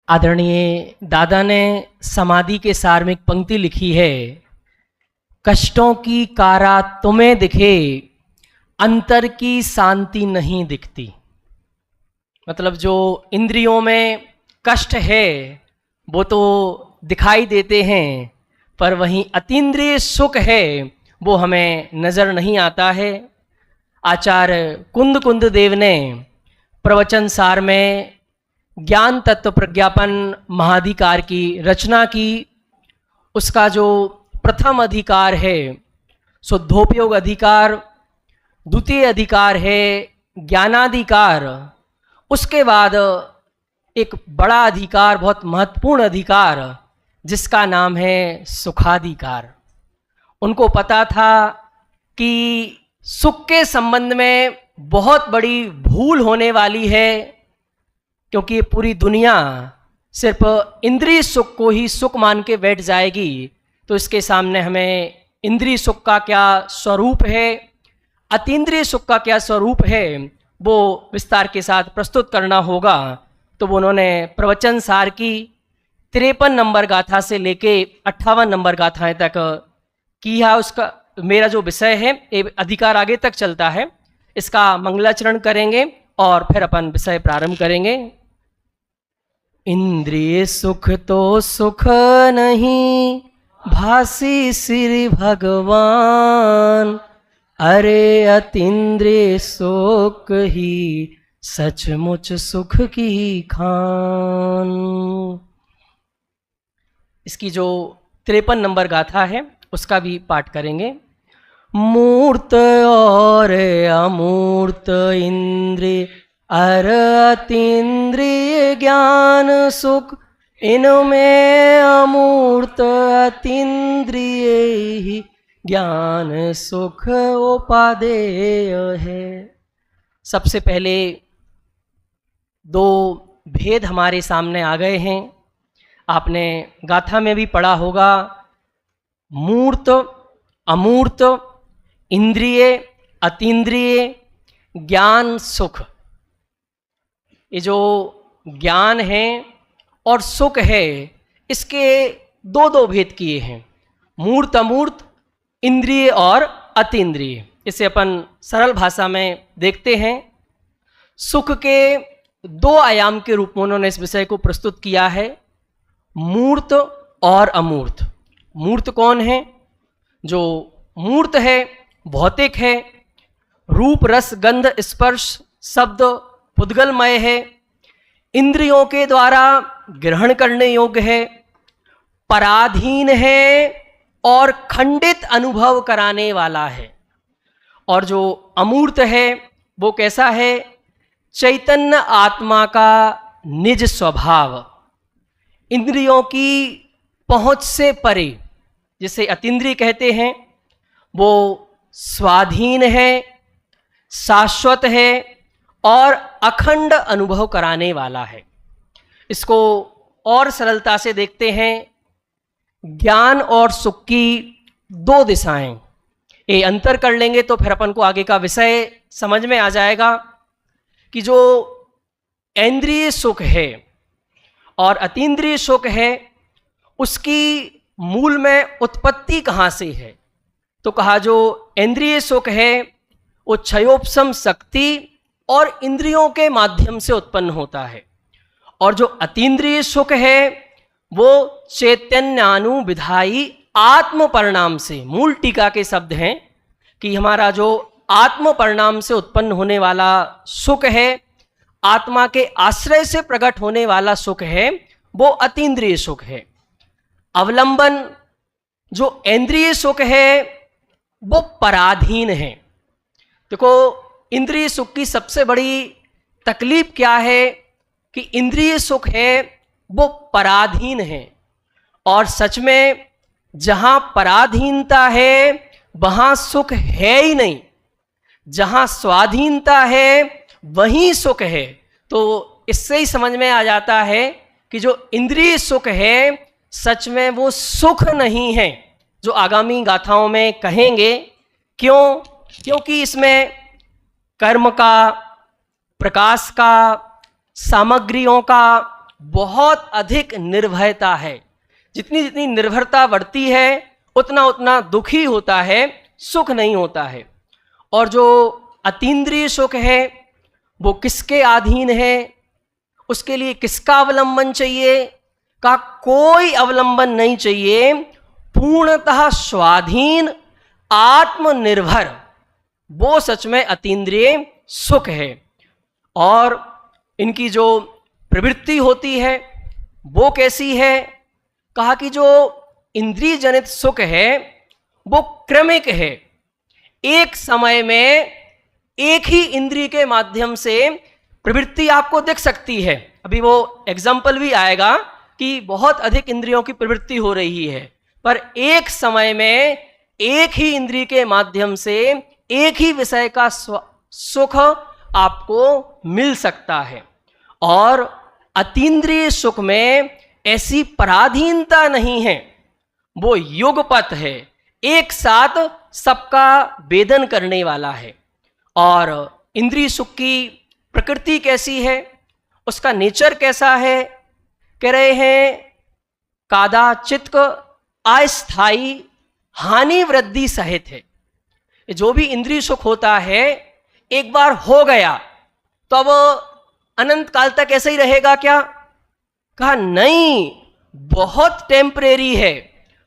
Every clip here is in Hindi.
आदरणीय दादा ने समाधि के सार में एक पंक्ति लिखी है, कष्टों की कारा तुम्हें दिखे, अंतर की शांति नहीं दिखती। मतलब जो इंद्रियों में कष्ट है वो तो दिखाई देते हैं, पर वहीं अतीन्द्रिय सुख है वो हमें नज़र नहीं आता है। आचार्य कुंद कुंद देव ने प्रवचन सार में ज्ञान तत्व प्रज्ञापन महाधिकार की रचना की। उसका जो प्रथम अधिकार है शुद्धोपयोग अधिकार, द्वितीय अधिकार है ज्ञानाधिकार, उसके बाद एक बड़ा अधिकार, बहुत महत्वपूर्ण अधिकार जिसका नाम है सुखाधिकार। उनको पता था कि सुख के संबंध में बहुत बड़ी भूल होने वाली है, क्योंकि पूरी दुनिया सिर्फ इंद्रिय सुख को ही सुख मान के बैठ जाएगी। तो इसके सामने हमें इंद्रिय सुख का क्या स्वरूप है, अतीन्द्रिय सुख का क्या स्वरूप है, वो विस्तार के साथ प्रस्तुत करना होगा। तो वो उन्होंने प्रवचन सार की 53 नंबर गाथा से लेके 58 नंबर गाथाएं तक किया। उसका मेरा जो विषय है ये अधिकार आगे तक चलता है, इसका मंगलाचरण करेंगे और फिर अपन विषय प्रारंभ करेंगे। इंद्रिय सुख तो सुख नहीं, भासी श्री भगवान, अरे अतीन्द्रिय सुख ही सचमुच सुख की खान। इसकी जो 53 नंबर गाथा है उसका भी पाठ करेंगे। मूर्त और अमूर्त इंद्रिय अर अतीन्द्रिय ज्ञान सुख, इनमें अमूर्त अतीन्द्रिय ही ज्ञान सुख उपादेय है। सबसे पहले दो भेद हमारे सामने आ गए हैं। आपने गाथा में भी पढ़ा होगा, मूर्त अमूर्त इंद्रिय अतीन्द्रिय ज्ञान सुख। ये जो ज्ञान है और सुख है इसके दो दो भेद किए हैं, मूर्त अमूर्त, इंद्रिय और अतीन्द्रिय। इसे अपन सरल भाषा में देखते हैं। सुख के दो आयाम के रूप में उन्होंने इस विषय को प्रस्तुत किया है, मूर्त और अमूर्त। मूर्त कौन है? जो मूर्त है भौतिक है, रूप रस गंध स्पर्श शब्द पुद्गलमय है, इंद्रियों के द्वारा ग्रहण करने योग्य है, पराधीन है और खंडित अनुभव कराने वाला है। और जो अमूर्त है वो कैसा है? चैतन्य आत्मा का निज स्वभाव, इंद्रियों की पहुंच से परे, जिसे अतीन्द्रिय कहते हैं, वो स्वाधीन है, शाश्वत है और अखंड अनुभव कराने वाला है। इसको और सरलता से देखते हैं, ज्ञान और सुख की दो दिशाएं, ये अंतर कर लेंगे तो फिर अपन को आगे का विषय समझ में आ जाएगा कि जो इंद्रिय सुख है और अतीन्द्रिय सुख है उसकी मूल में उत्पत्ति कहाँ से है। तो कहा जो इंद्रिय सुख है वो क्षयोपशम शक्ति और इंद्रियों के माध्यम से उत्पन्न होता है, और जो अतीन्द्रिय सुख है वो चैतन्यानुविधायी आत्म परिणाम से, मूल टीका के शब्द हैं कि हमारा जो आत्म परिणाम से उत्पन्न होने वाला सुख है, आत्मा के आश्रय से प्रकट होने वाला सुख है, वो अतीन्द्रिय सुख है। अवलंबन जो इंद्रिय सुख है वो पराधीन है। देखो इंद्रिय सुख की सबसे बड़ी तकलीफ क्या है कि इंद्रिय सुख है वो पराधीन है, और सच में जहाँ पराधीनता है वहाँ सुख है ही नहीं, जहाँ स्वाधीनता है वहीं सुख है। तो इससे ही समझ में आ जाता है कि जो इंद्रिय सुख है सच में वो सुख नहीं है, जो आगामी गाथाओं में कहेंगे। क्यों? क्योंकि इसमें कर्म का, प्रकाश का, सामग्रियों का, बहुत अधिक निर्भयता है। जितनी जितनी निर्भरता बढ़ती है उतना उतना दुखी होता है, सुख नहीं होता है। और जो अतीन्द्रिय सुख है वो किसके अधीन है, उसके लिए किसका अवलंबन चाहिए? का कोई अवलंबन नहीं चाहिए, पूर्णतः स्वाधीन आत्मनिर्भर, वो सच में अतीन्द्रिय सुख है। और इनकी जो प्रवृत्ति होती है वो कैसी है? कहा कि जो इंद्रिय जनित सुख है वो क्रमिक है। एक समय में एक ही इंद्रिय के माध्यम से प्रवृत्ति आपको दिख सकती है। अभी वो एग्जाम्पल भी आएगा कि बहुत अधिक इंद्रियों की प्रवृत्ति हो रही है, पर एक समय में एक ही इंद्रिय के माध्यम से एक ही विषय का सुख आपको मिल सकता है। और अतीन्द्रिय सुख में ऐसी पराधीनता नहीं है, वो युगपत है, एक साथ सबका वेदन करने वाला है। और इंद्रिय सुख की प्रकृति कैसी है, उसका नेचर कैसा है? कह रहे हैं कादाचित् अस्थायी हानि वृद्धि सहित है। जो भी इंद्रिय सुख होता है एक बार हो गया तो अब अनंत काल तक ऐसे ही रहेगा क्या? कहा नहीं, बहुत टेम्परेरी है,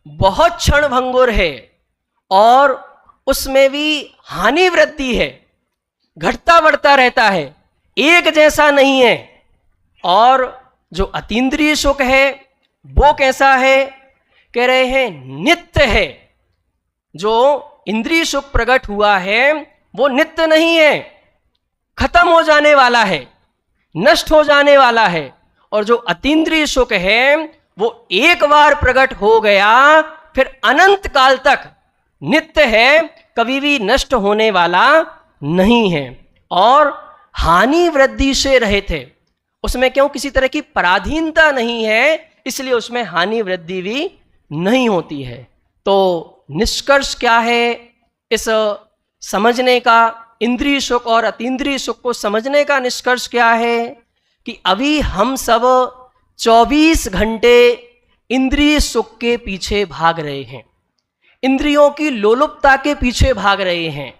बहुत क्षण भंगुर है, और उसमें भी हानि वृद्धि है, घटता बढ़ता रहता है, एक जैसा नहीं है। और जो अतीन्द्रिय सुख है वो कैसा है? कह रहे हैं नित्य है। जो इंद्रिय सुख प्रकट हुआ है वो नित्य नहीं है, खत्म हो जाने वाला है, नष्ट हो जाने वाला है। और जो अतीन्द्रिय सुख है वो एक बार प्रकट हो गया फिर अनंत काल तक नित्य है, कभी भी नष्ट होने वाला नहीं है। और हानि वृद्धि से रहित है, उसमें क्यों किसी तरह की पराधीनता नहीं है, इसलिए उसमें हानि वृद्धि भी नहीं होती है। तो निष्कर्ष क्या है इस समझने का, इंद्रिय सुख और अतीन्द्रिय सुख को समझने का निष्कर्ष क्या है? कि अभी हम सब 24 घंटे इंद्रिय सुख के पीछे भाग रहे हैं, इंद्रियों की लोलुपता के पीछे भाग रहे हैं,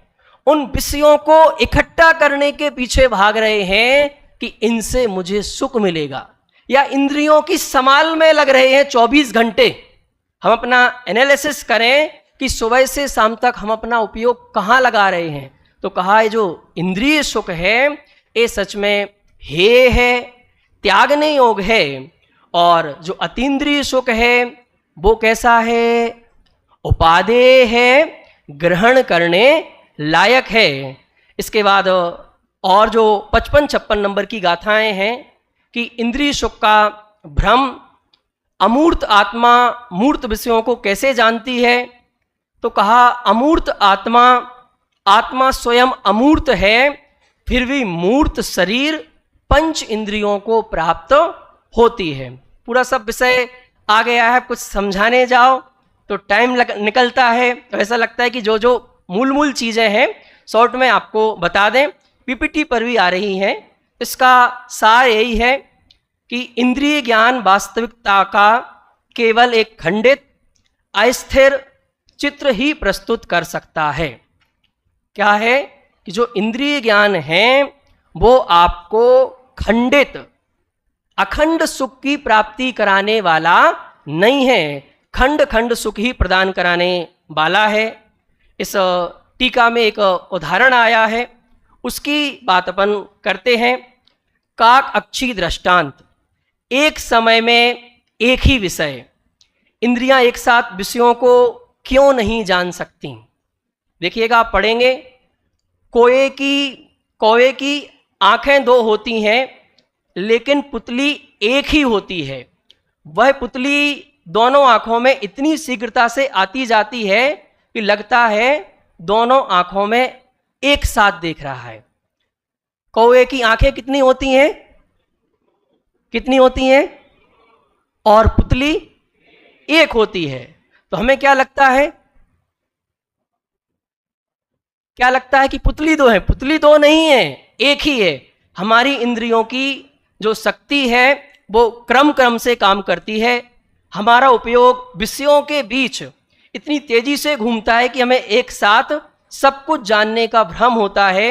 उन विषयों को इकट्ठा करने के पीछे भाग रहे हैं कि इनसे मुझे सुख मिलेगा, या इंद्रियों की संभाल में लग रहे हैं 24 घंटे। हम अपना एनालिसिस करें कि सुबह से शाम तक हम अपना उपयोग कहाँ लगा रहे हैं, तो कहा है जो इंद्रिय सुख है ये सच में हे है, त्यागने योग है। और जो अतीन्द्रिय सुख है वो कैसा है? उपादेय है, ग्रहण करने लायक है। इसके बाद और जो 55-56 नंबर की गाथाएं हैं कि इंद्रिय सुख का भ्रम, अमूर्त आत्मा मूर्त विषयों को कैसे जानती है? तो कहा अमूर्त आत्मा, आत्मा स्वयं अमूर्त है, फिर भी मूर्त शरीर पंच इंद्रियों को प्राप्त होती है। पूरा सब विषय आ गया है, कुछ समझाने जाओ तो टाइम निकलता है, तो ऐसा लगता है कि जो जो मूल चीज़ें हैं शॉर्ट में आपको बता दें, पीपीटी पर भी आ रही हैं। इसका सार यही है कि इंद्रिय ज्ञान वास्तविकता का केवल एक खंडित अस्थिर चित्र ही प्रस्तुत कर सकता है। क्या है कि जो इंद्रिय ज्ञान है वो आपको खंडित अखंड सुख की प्राप्ति कराने वाला नहीं है, खंड खंड सुख ही प्रदान कराने वाला है। इस टीका में एक उदाहरण आया है, उसकी बात अपन करते हैं। काक अक्षी दृष्टांत, एक समय में एक ही विषय, इंद्रियां एक साथ विषयों को क्यों नहीं जान सकती? देखिएगा, आप पढ़ेंगे, कौवे की आंखें दो होती हैं लेकिन पुतली एक ही होती है। वह पुतली दोनों आंखों में इतनी शीघ्रता से आती जाती है कि लगता है दोनों आंखों में एक साथ देख रहा है। कौवे की आंखें कितनी होती हैं? कितनी होती हैं? और पुतली एक होती है। तो हमें क्या लगता है? क्या लगता है कि पुतली दो है? पुतली दो नहीं है, एक ही है। हमारी इंद्रियों की जो शक्ति है वो क्रम क्रम से काम करती है। हमारा उपयोग विषयों के बीच इतनी तेजी से घूमता है कि हमें एक साथ सब कुछ जानने का भ्रम होता है,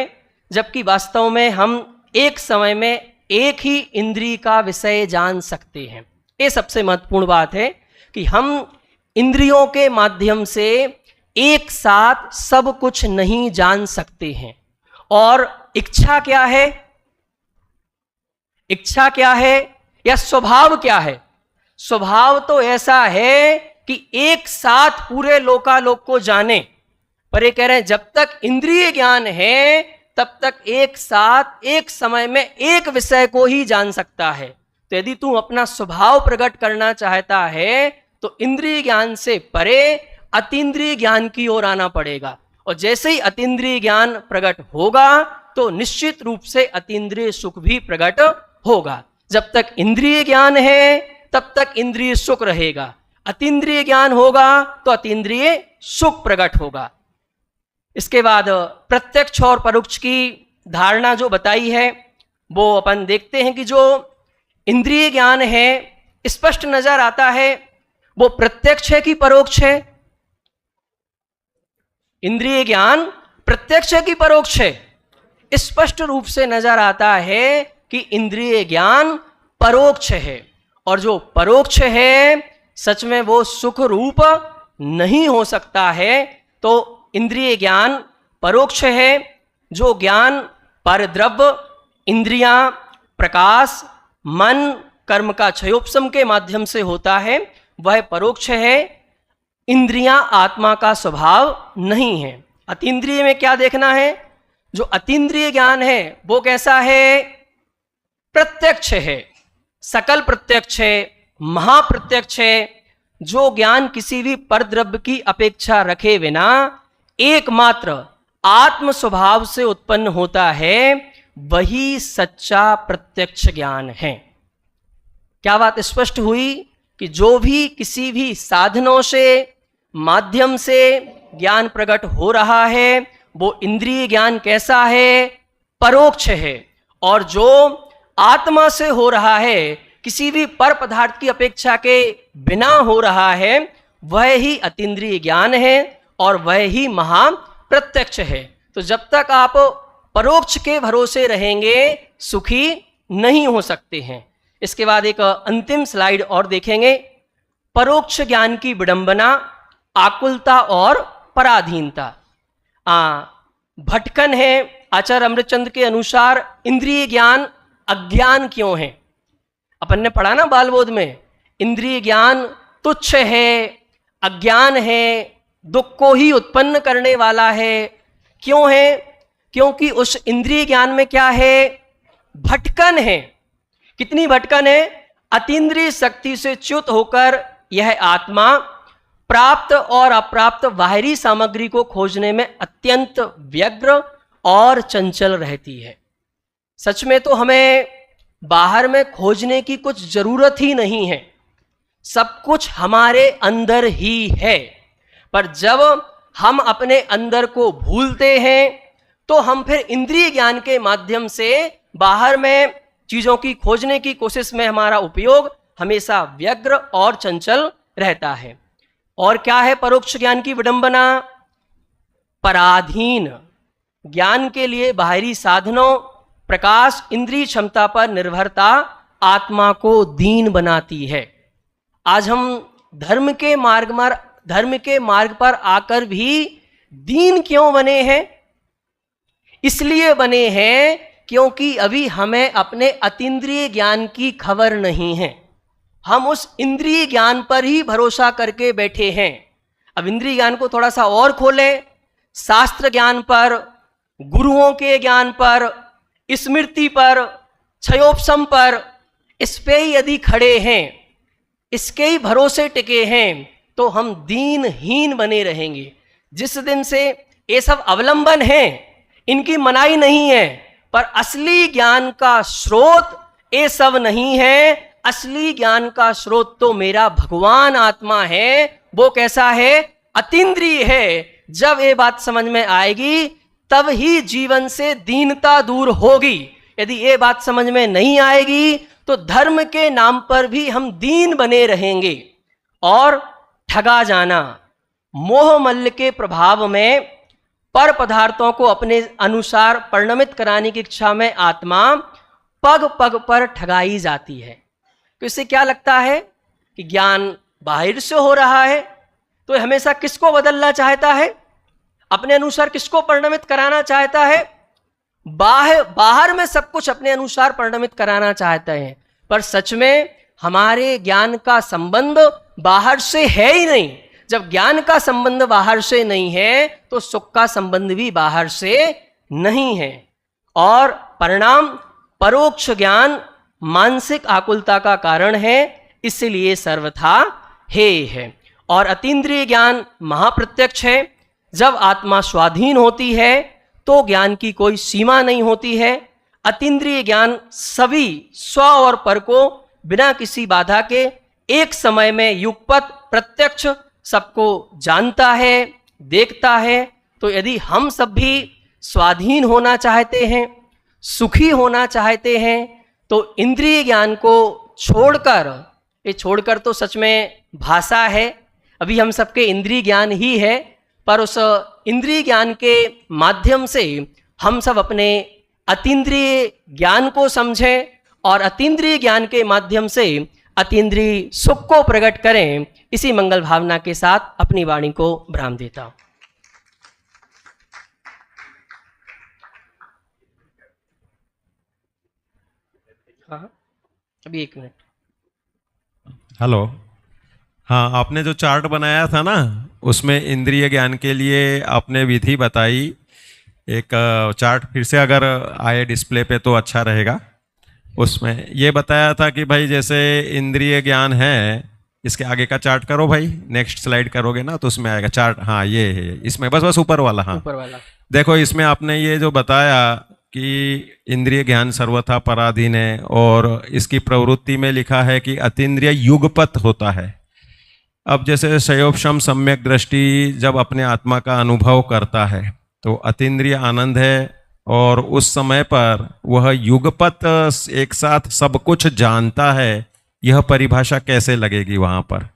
जबकि वास्तव में हम एक समय में एक ही इंद्रिय का विषय जान सकते हैं। ये सबसे महत्वपूर्ण बात है कि हम इंद्रियों के माध्यम से एक साथ सब कुछ नहीं जान सकते हैं। और इच्छा क्या है, इच्छा क्या है या स्वभाव क्या है? स्वभाव तो ऐसा है कि एक साथ पूरे लोकालोक को जाने, पर ये कह रहे हैं जब तक इंद्रिय ज्ञान है तब तक एक साथ एक समय में एक विषय को ही जान सकता है। तो यदि तू अपना स्वभाव प्रकट करना चाहता है तो इंद्रिय ज्ञान से परे अतीन्द्रिय ज्ञान की ओर आना पड़ेगा। और जैसे ही अतीन्द्रिय ज्ञान प्रकट होगा तो निश्चित रूप से अतीन्द्रिय सुख भी प्रकट होगा। जब तक इंद्रिय ज्ञान है तब तक इंद्रिय सुख रहेगा, अतीन्द्रिय ज्ञान होगा तो अतीन्द्रिय सुख प्रकट होगा। इसके बाद प्रत्यक्ष और परोक्ष की धारणा जो बताई है वो अपन देखते हैं कि जो इंद्रिय ज्ञान है स्पष्ट नजर आता है वो प्रत्यक्ष है कि परोक्ष है? इंद्रिय ज्ञान प्रत्यक्ष है कि परोक्ष है? स्पष्ट रूप से नजर आता है कि इंद्रिय ज्ञान परोक्ष है। और जो परोक्ष है सच में वो सुख रूप नहीं हो सकता है। तो इंद्रिय ज्ञान परोक्ष है। जो ज्ञान परद्रव्य, इंद्रियां, प्रकाश, मन, कर्म का क्षयोपशम के माध्यम से होता है वह परोक्ष है। इंद्रियां आत्मा का स्वभाव नहीं है। अतीन्द्रिय में क्या देखना है? जो अतीन्द्रिय ज्ञान है वो कैसा है? प्रत्यक्ष है, सकल प्रत्यक्ष है, महाप्रत्यक्ष है। जो ज्ञान किसी भी परद्रव्य की अपेक्षा रखे बिना एकमात्र आत्म स्वभाव से उत्पन्न होता है वही सच्चा प्रत्यक्ष ज्ञान है। क्या बात स्पष्ट हुई कि जो भी किसी भी साधनों से माध्यम से ज्ञान प्रकट हो रहा है वो इंद्रिय ज्ञान कैसा है? परोक्ष है। और जो आत्मा से हो रहा है, किसी भी पर पदार्थ की अपेक्षा के बिना हो रहा है, वह ही अतीन्द्रिय ज्ञान है और वह ही महाप्रत्यक्ष है। तो जब तक आप परोक्ष के भरोसे रहेंगे सुखी नहीं हो सकते हैं। इसके बाद एक अंतिम स्लाइड और देखेंगे। परोक्ष ज्ञान की विडंबना, आकुलता और पराधीनता। भटकन है। आचार्य अमृतचंद्र के अनुसार इंद्रिय ज्ञान अज्ञान क्यों है? अपन ने पढ़ा ना बालबोध में, इंद्रिय ज्ञान तुच्छ है, अज्ञान है, दुख को ही उत्पन्न करने वाला है। क्यों है? क्योंकि उस इंद्रिय ज्ञान में क्या है? भटकन है। कितनी भटकन है? अतीन्द्रिय शक्ति से च्युत होकर यह आत्मा प्राप्त और अप्राप्त बाहरी सामग्री को खोजने में अत्यंत व्यग्र और चंचल रहती है। सच में तो हमें बाहर में खोजने की कुछ जरूरत ही नहीं है, सब कुछ हमारे अंदर ही है। पर जब हम अपने अंदर को भूलते हैं तो हम फिर इंद्रिय ज्ञान के माध्यम से बाहर में चीजों की खोजने की कोशिश में हमारा उपयोग हमेशा व्यग्र और चंचल रहता है। और क्या है परोक्ष ज्ञान की विडंबना? पराधीन। ज्ञान के लिए बाहरी साधनों, प्रकाश, इंद्रिय क्षमता पर निर्भरता आत्मा को दीन बनाती है। आज हम धर्म के मार्ग पर आकर भी दीन क्यों बने हैं? इसलिए बने हैं क्योंकि अभी हमें अपने अतीन्द्रिय ज्ञान की खबर नहीं है। हम उस इंद्रिय ज्ञान पर ही भरोसा करके बैठे हैं। अब इंद्रिय ज्ञान को थोड़ा सा और खोलें, शास्त्र ज्ञान पर, गुरुओं के ज्ञान पर, स्मृति पर, क्षयोपशम पर, इस पे ही यदि खड़े हैं, इसके ही भरोसे टिके हैं तो हम दीनहीन बने रहेंगे। जिस दिन से ये सब अवलंबन है, इनकी मनाही नहीं है, पर असली ज्ञान का स्रोत ये सब नहीं है। असली ज्ञान का स्रोत तो मेरा भगवान आत्मा है। वो कैसा है? अतीन्द्रिय है। जब ये बात समझ में आएगी तब ही जीवन से दीनता दूर होगी। यदि ये बात समझ में नहीं आएगी तो धर्म के नाम पर भी हम दीन बने रहेंगे और ठगा जाना, मोह मल्ल के प्रभाव में पर पदार्थों को अपने अनुसार परिणमित कराने की इच्छा में आत्मा पग पग पर ठगाई जाती है। तो इससे क्या लगता है कि ज्ञान बाहर से हो रहा है, तो हमेशा किसको बदलना चाहता है, अपने अनुसार किसको परिणमित कराना चाहता है, बाहर में सब कुछ अपने अनुसार परिणमित कराना चाहते हैं। पर सच में हमारे ज्ञान का संबंध बाहर से है ही नहीं। जब ज्ञान का संबंध बाहर से नहीं है तो सुख का संबंध भी बाहर से नहीं है, और परिणाम परोक्ष ज्ञान मानसिक आकुलता का कारण है, इसलिए सर्वथा हेय है। और अतीन्द्रिय ज्ञान महाप्रत्यक्ष है। जब आत्मा स्वाधीन होती है तो ज्ञान की कोई सीमा नहीं होती है। अतीन्द्रिय ज्ञान सभी स्व और पर को बिना किसी बाधा के एक समय में युगपत प्रत्यक्ष सबको जानता है, देखता है। तो यदि हम सब भी स्वाधीन होना चाहते हैं, सुखी होना चाहते हैं, तो इंद्रिय ज्ञान को छोड़कर, ये छोड़कर तो सच में भाषा है, अभी हम सबके इंद्रिय ज्ञान ही है, पर उस इंद्रिय ज्ञान के माध्यम से हम सब अपने अतीन्द्रिय ज्ञान को समझें और अतीन्द्रिय ज्ञान के माध्यम से अतीन्द्रिय सुख को प्रकट करें। इसी मंगल भावना के साथ अपनी वाणी को विराम देता हूं। हाँ, अभी 1 मिनट। हेलो, हाँ, आपने जो चार्ट बनाया था ना, उसमें इंद्रिय ज्ञान के लिए आपने विधि बताई। एक चार्ट फिर से अगर आए डिस्प्ले पे तो अच्छा रहेगा। उसमें ये बताया था कि भाई जैसे इंद्रिय ज्ञान है, इसके आगे का चार्ट करो भाई, नेक्स्ट स्लाइड करोगे ना तो उसमें आएगा चार्ट। हाँ, ये है, इसमें बस ऊपर वाला। हाँ, ऊपर वाला देखो, इसमें आपने ये जो बताया कि इंद्रिय ज्ञान सर्वथा पराधीन है, और इसकी प्रवृत्ति में लिखा है कि अतीन्द्रिय युगपत होता है। अब जैसे शयोपशम सम्यक दृष्टि जब अपने आत्मा का अनुभव करता है तो अतीन्द्रिय आनंद है, और उस समय पर वह युगपत एक साथ सब कुछ जानता है। यह परिभाषा कैसे लगेगी वहां पर?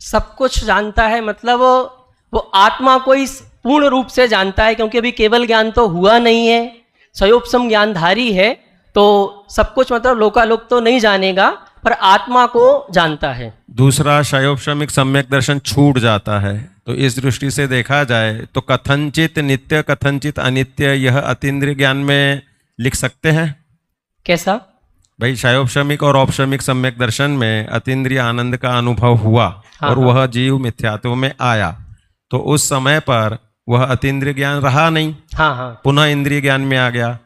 सब कुछ जानता है मतलब वो आत्मा को इस पूर्ण रूप से जानता है, क्योंकि अभी केवल ज्ञान तो हुआ नहीं है, शयोपशम ज्ञानधारी है, तो सब कुछ मतलब लोकालोक तो नहीं जानेगा, पर आत्मा को जानता है। दूसरा, शयोपशमिक सम्यक दर्शन छूट जाता है। तो इस दृष्टि से देखा जाए तो कथनचित नित्य कथनचित अनित्य, यह अतीन्द्रिय ज्ञान में लिख सकते हैं। कैसा भाई? शयोपशमिक और औपशमिक सम्यक दर्शन में अतीन्द्रिय आनंद का अनुभव हुआ। हाँ, और वह जीव मिथ्यात्व में आया, तो उस समय पर वह अतीन्द्रिय ज्ञान रहा नहीं। हाँ, पुनः इंद्रिय ज्ञान में आ गया,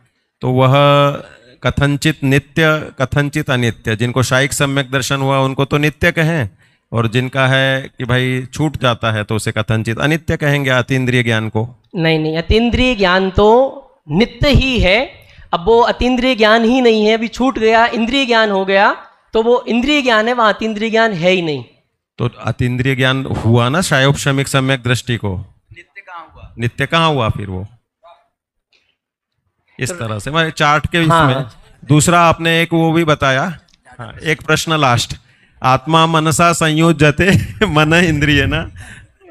तो वह कथनचित नित्य कथनचित अनित्य। जिनको शायिक सम्यक दर्शन हुआ उनको तो नित्य कहें, और जिनका है कि भाई छूट जाता है तो उसे कथनचित अनित्य कहेंगे अतीन्द्रिय ज्ञान को। नहीं, अतीन्द्रिय ज्ञान तो नित्य ही है। अब वो अतीन्द्रिय ज्ञान ही नहीं है, अभी छूट गया, इंद्रिय ज्ञान हो गया, तो वो इंद्रिय ज्ञान है, वहाँ अतीन्द्रिय ज्ञान है ही नहीं। तो अतीन्द्रिय ज्ञान हुआ ना शयोपशमिक सम्यक दृष्टि को, नित्य कहाँ हुआ फिर वो? इस तरह से हमारे चार्ट के इसमें। दूसरा आपने एक वो भी बताया। हाँ, एक प्रश्न लास्ट। आत्मा मनसा संयोजते मन इंद्रिय न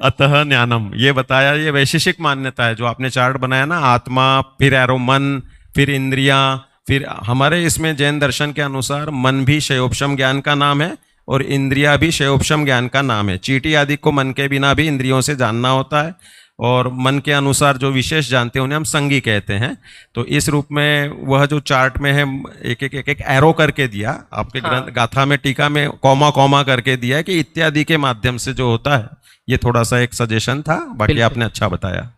अतः ज्ञानम, ये बताया। ये वैशेषिक मान्यता है जो आपने चार्ट बनाया ना, आत्मा, फिर एरो मन, फिर इंद्रियां, फिर हमारे इसमें जैन दर्शन के अनुसार मन भी शयोपशम ज्ञान का नाम है और इंद्रिया भी शयोपशम ज्ञान का नाम है। चींटी आदि को मन के बिना भी इंद्रियों से जानना होता है, और मन के अनुसार जो विशेष जानते हैं उन्हें हम संगी कहते हैं। तो इस रूप में वह जो चार्ट में है, एक एरो करके दिया आपके ग्रंथ गाथा में, टीका में कॉमा कॉमा करके दिया है कि इत्यादि के माध्यम से जो होता है। ये थोड़ा सा एक सजेशन था, बाकी आपने अच्छा बताया।